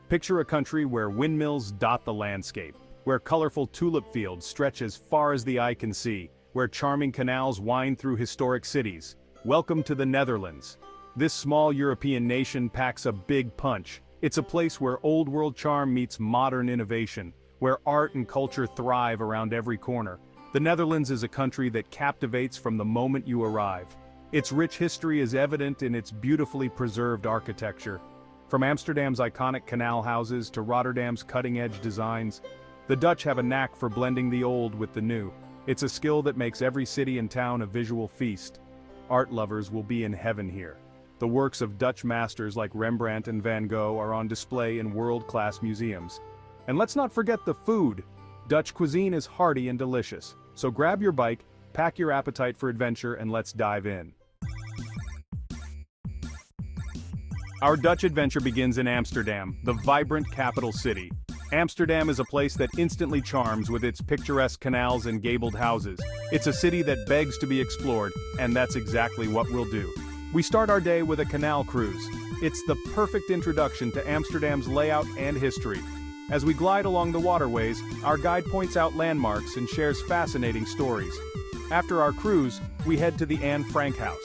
Picture a country where windmills dot the landscape, where colorful tulip fields stretch as far as the eye can see, where charming canals wind through historic cities. Welcome to the Netherlands. This small European nation packs a big punch. It's a place where old-world charm meets modern innovation, where art and culture thrive around every corner. The Netherlands is a country that captivates from the moment you arrive. Its rich history is evident in its beautifully preserved architecture. From Amsterdam's iconic canal houses to Rotterdam's cutting-edge designs, the Dutch have a knack for blending the old with the new. It's a skill that makes every city and town a visual feast. Art lovers will be in heaven here. The works of Dutch masters like Rembrandt and Van Gogh are on display in world-class museums. And let's not forget the food. Dutch cuisine is hearty and delicious. So grab your bike, pack your appetite for adventure, and let's dive in. Our Dutch adventure begins in Amsterdam, the vibrant capital city. Amsterdam is a place that instantly charms with its picturesque canals and gabled houses. It's a city that begs to be explored, and that's exactly what we'll do. We start our day with a canal cruise. It's the perfect introduction to Amsterdam's layout and history. As we glide along the waterways, our guide points out landmarks and shares fascinating stories. After our cruise, we head to the Anne Frank House.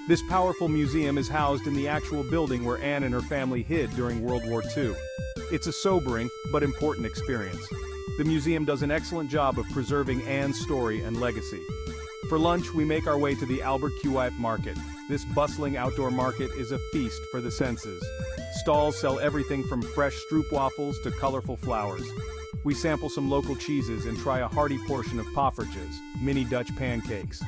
This powerful museum is housed in the actual building where Anne and her family hid during World War II. It's a sobering, but important experience. The museum does an excellent job of preserving Anne's story and legacy. For lunch, we make our way to the Albert Kuip Market. This bustling outdoor market is a feast for the senses. Stalls sell everything from fresh stroopwafels to colorful flowers. We sample some local cheeses and try a hearty portion of poffertjes, mini Dutch pancakes.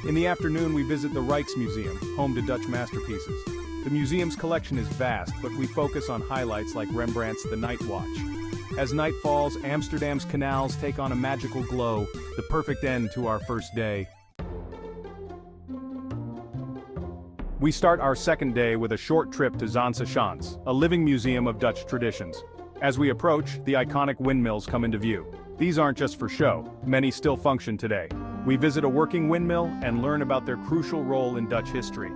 In the afternoon, we visit the Rijksmuseum, home to Dutch masterpieces. The museum's collection is vast, but we focus on highlights like Rembrandt's The Night Watch. As night falls, Amsterdam's canals take on a magical glow, the perfect end to our first day. We start our second day with a short trip to Zaanse Schans, a living museum of Dutch traditions. As we approach, the iconic windmills come into view. These aren't just for show, many still function today. We visit a working windmill and learn about their crucial role in Dutch history.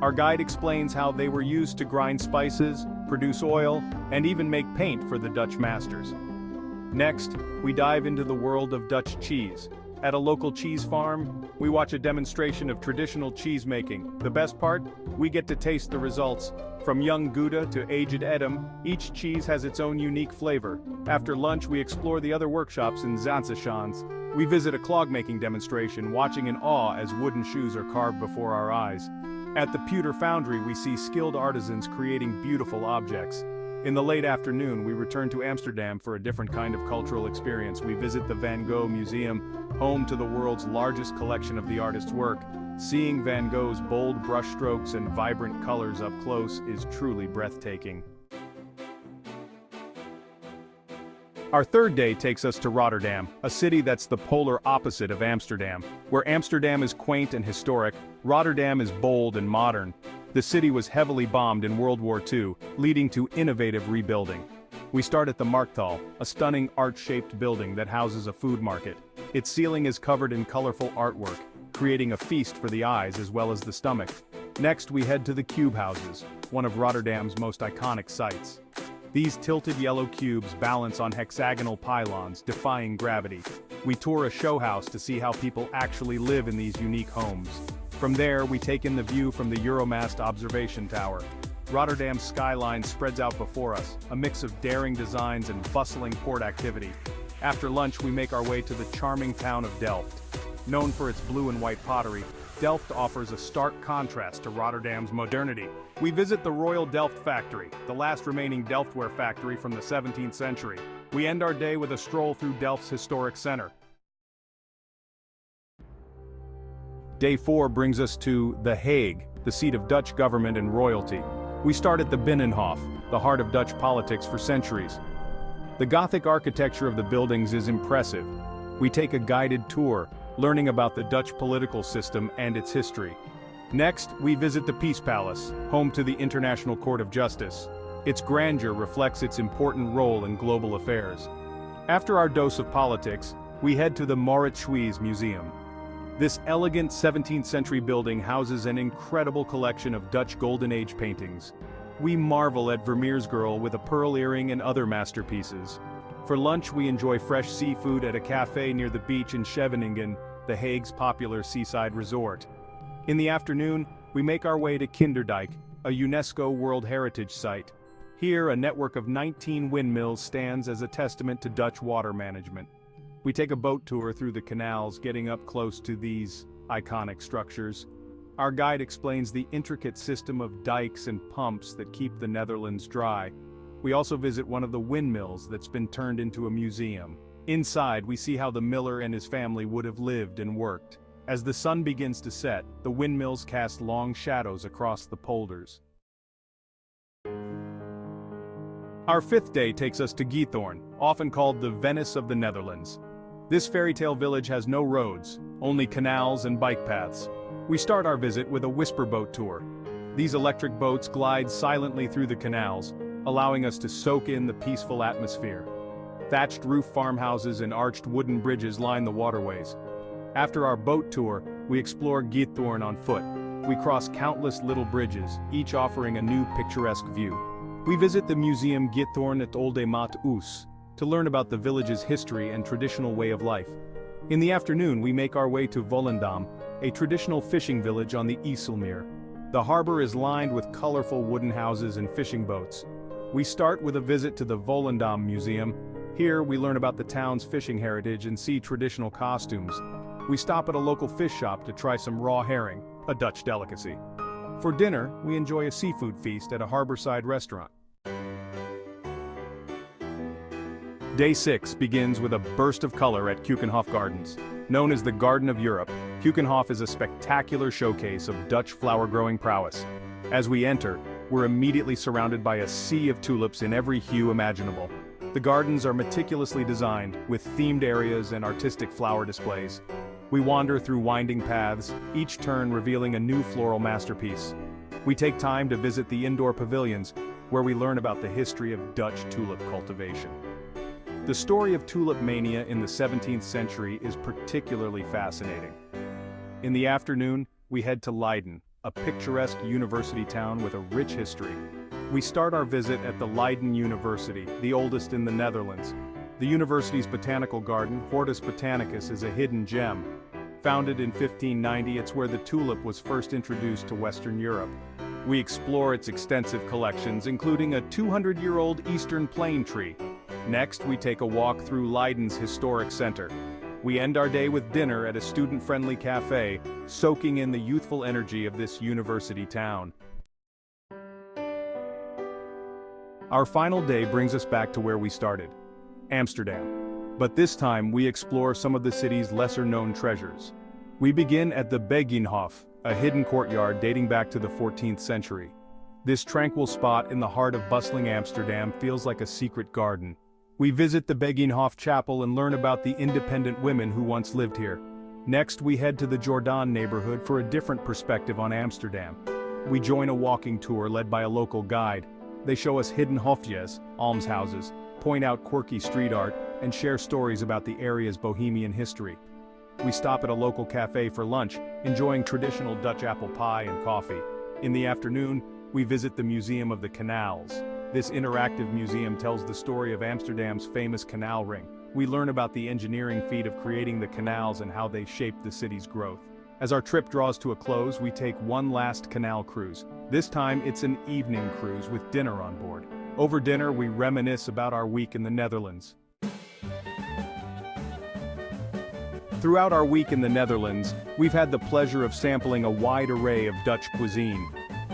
Our guide explains how they were used to grind spices, produce oil, and even make paint for the Dutch masters. Next, we dive into the world of Dutch cheese. At a local cheese farm, we watch a demonstration of traditional cheese making. The best part? We get to taste the results. From young Gouda to aged Edam, each cheese has its own unique flavor. After lunch, we explore the other workshops in Zaanse Schans. We visit a clog-making demonstration, watching in awe as wooden shoes are carved before our eyes. At the pewter foundry, we see skilled artisans creating beautiful objects. In the late afternoon, we return to Amsterdam for a different kind of cultural experience. We visit the Van Gogh Museum, home to the world's largest collection of the artist's work. Seeing Van Gogh's bold brushstrokes and vibrant colors up close is truly breathtaking. Our third day takes us to Rotterdam, a city that's the polar opposite of Amsterdam. Where Amsterdam is quaint and historic, Rotterdam is bold and modern. The city was heavily bombed in World War II, leading to innovative rebuilding. We start at the Markthal, a stunning arch-shaped building that houses a food market. Its ceiling is covered in colorful artwork, creating a feast for the eyes as well as the stomach. Next, we head to the Cube Houses, one of Rotterdam's most iconic sites. These tilted yellow cubes balance on hexagonal pylons, defying gravity. We tour a show house to see how people actually live in these unique homes. From there, we take in the view from the Euromast observation tower. Rotterdam's skyline spreads out before us, a mix of daring designs and bustling port activity. After lunch, we make our way to the charming town of Delft. Known for its blue and white pottery, Delft offers a stark contrast to Rotterdam's modernity. We visit the Royal Delft factory, the last remaining Delftware factory from the 17th century. We end our day with a stroll through Delft's historic center. Day 4 brings us to The Hague, the seat of Dutch government and royalty. We start at the Binnenhof, the heart of Dutch politics for centuries. The Gothic architecture of the buildings is impressive. We take a guided tour, learning about the Dutch political system and its history. Next, we visit the Peace Palace, home to the International Court of Justice. Its grandeur reflects its important role in global affairs. After our dose of politics, we head to the Maurits Schwyz Museum. This elegant 17th century building houses an incredible collection of Dutch Golden Age paintings. We marvel at Vermeer's girl with a pearl earring and other masterpieces. For lunch we enjoy fresh seafood at a cafe near the beach in Scheveningen, the Hague's popular seaside resort. In the afternoon, we make our way to Kinderdijk, a UNESCO World Heritage Site. Here, a network of 19 windmills stands as a testament to Dutch water management. We take a boat tour through the canals, getting up close to these iconic structures. Our guide explains the intricate system of dikes and pumps that keep the Netherlands dry. We also visit one of the windmills that's been turned into a museum. Inside, we see how the miller and his family would have lived and worked. As the sun begins to set, the windmills cast long shadows across the polders. Our fifth day takes us to Giethoorn, often called the Venice of the Netherlands. This fairy tale village has no roads, only canals and bike paths. We start our visit with a whisper boat tour. These electric boats glide silently through the canals, allowing us to soak in the peaceful atmosphere. Thatched roof farmhouses and arched wooden bridges line the waterways. After our boat tour, we explore Giethoorn on foot. We cross countless little bridges, each offering a new picturesque view. We visit the museum Giethoorn het Oude Maat Oes, to learn about the village's history and traditional way of life. In the afternoon we make our way to Volendam, a traditional fishing village on the IJsselmeer. The harbor is lined with colorful wooden houses and fishing boats. We start with a visit to the Volendam Museum. Here we learn about the town's fishing heritage and see traditional costumes. We stop at a local fish shop to try some raw herring, a Dutch delicacy. For dinner, we enjoy a seafood feast at a harborside restaurant. Day 6 begins with a burst of color at Keukenhof Gardens. Known as the Garden of Europe, Keukenhof is a spectacular showcase of Dutch flower-growing prowess. As we enter, we're immediately surrounded by a sea of tulips in every hue imaginable. The gardens are meticulously designed, with themed areas and artistic flower displays. We wander through winding paths, each turn revealing a new floral masterpiece. We take time to visit the indoor pavilions, where we learn about the history of Dutch tulip cultivation. The story of tulip mania in the 17th century is particularly fascinating. In the afternoon, we head to Leiden, a picturesque university town with a rich history. We start our visit at the Leiden University, the oldest in the Netherlands. The university's botanical garden, Hortus Botanicus, is a hidden gem. Founded in 1590, it's where the tulip was first introduced to Western Europe. We explore its extensive collections, including a 200-year-old Eastern plane tree. Next, we take a walk through Leiden's historic center. We end our day with dinner at a student-friendly cafe, soaking in the youthful energy of this university town. Our final day brings us back to where we started, Amsterdam. But this time, we explore some of the city's lesser-known treasures. We begin at the Begijnhof, a hidden courtyard dating back to the 14th century. This tranquil spot in the heart of bustling Amsterdam feels like a secret garden. We visit the Begijnhof Chapel and learn about the independent women who once lived here. Next, we head to the Jordaan neighborhood for a different perspective on Amsterdam. We join a walking tour led by a local guide. They show us hidden hofjes, almshouses, point out quirky street art, and share stories about the area's bohemian history. We stop at a local cafe for lunch, enjoying traditional Dutch apple pie and coffee. In the afternoon, we visit the Museum of the Canals. This interactive museum tells the story of Amsterdam's famous canal ring. We learn about the engineering feat of creating the canals and how they shaped the city's growth. As our trip draws to a close, we take one last canal cruise. This time, it's an evening cruise with dinner on board. Over dinner, we reminisce about our week in the Netherlands. Throughout our week in the Netherlands, we've had the pleasure of sampling a wide array of Dutch cuisine.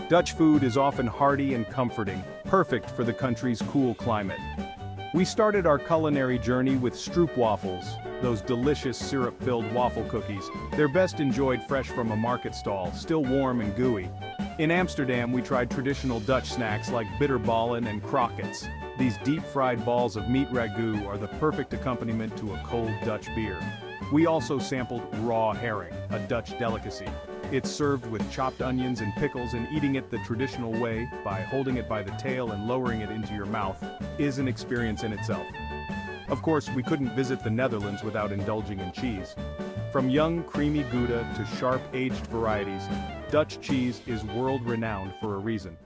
Dutch food is often hearty and comforting, perfect for the country's cool climate. We started our culinary journey with stroopwafels, those delicious syrup-filled waffle cookies. They're best enjoyed fresh from a market stall, still warm and gooey. In Amsterdam, we tried traditional Dutch snacks like bitterballen and krockets. These deep-fried balls of meat ragout are the perfect accompaniment to a cold Dutch beer. We also sampled raw herring, a Dutch delicacy. It's served with chopped onions and pickles, and eating it the traditional way, by holding it by the tail and lowering it into your mouth, is an experience in itself. Of course, we couldn't visit the Netherlands without indulging in cheese. From young, creamy Gouda to sharp, aged varieties, Dutch cheese is world-renowned for a reason.